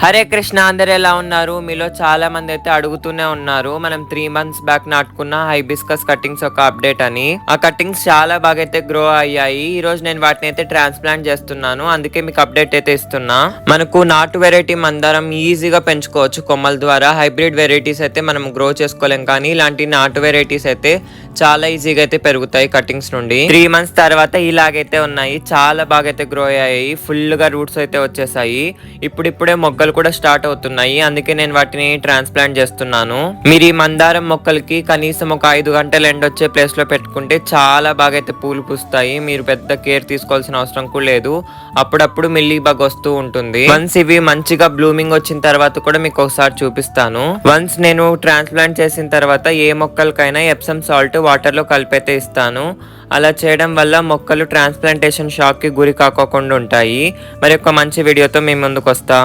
హరే కృష్ణ, అందరు ఎలా ఉన్నారు? మీలో చాలా మంది అయితే అడుగుతూనే ఉన్నారు మనం 3 మంత్స్ బ్యాక్ నాటుకున్న హైబిస్కస్ కట్టింగ్స్ ఒక అప్డేట్ అని. ఆ కట్టింగ్స్ చాలా బాగా అయితే గ్రో అయ్యాయి. ఈ రోజు నేను వాటిని అయితే ట్రాన్స్ప్లాంట్ చేస్తున్నాను, అందుకే మీకు అప్డేట్ అయితే ఇస్తున్నా. మనకు నాటు వెరైటీ మందారం ఈజీగా పెంచుకోవచ్చు కొమ్మల ద్వారా. హైబ్రిడ్ వెరైటీస్ అయితే మనం గ్రో చేసుకోలేం, కానీ ఇలాంటి నాటు వెరైటీస్ అయితే చాలా ఈజీగా అయితే పెరుగుతాయి కట్టింగ్స్ నుండి. 3 మంత్స్ తర్వాత ఇలాగైతే ఉన్నాయి, చాలా బాగా అయితే గ్రో అయ్యాయి. ఫుల్ గా రూట్స్ అయితే వచ్చేసాయి. ఇప్పుడిప్పుడే మొగ్గలు కూడా స్టార్ట్ అవుతున్నాయి, అందుకే నేను వాటిని ట్రాన్స్ప్లాంట్ చేస్తున్నాను. మీరు ఈ మందారం మొక్కలకి కనీసం ఒక 5 గంటలు ఎండ వచ్చే ప్లేస్ లో పెట్టుకుంటే చాలా బాగా అయితే పూలు పూస్తాయి. మీరు పెద్ద కేర్ తీసుకోవాల్సిన అవసరం కూడా లేదు. అప్పుడప్పుడు మిల్లీ బగ్ వస్తూ ఉంటుంది. వన్స్ ఇవి మంచిగా బ్లూమింగ్ వచ్చిన తర్వాత కూడా మీకు ఒకసారి చూపిస్తాను. వన్స్ నేను ట్రాన్స్ప్లాంట్ చేసిన తర్వాత ఏ మొక్కలకైనా ఎప్సమ్ సాల్ట్ వాటర్ లో కలిపైతే ఇస్తాను. అలా చేయడం వల్ల మొక్కలు ట్రాన్స్ప్లాంటేషన్ షాక్ కి గురి కాకోకుండా ఉంటాయి. మరి ఒక మంచి వీడియోతో మీ ముందుకు వస్తా.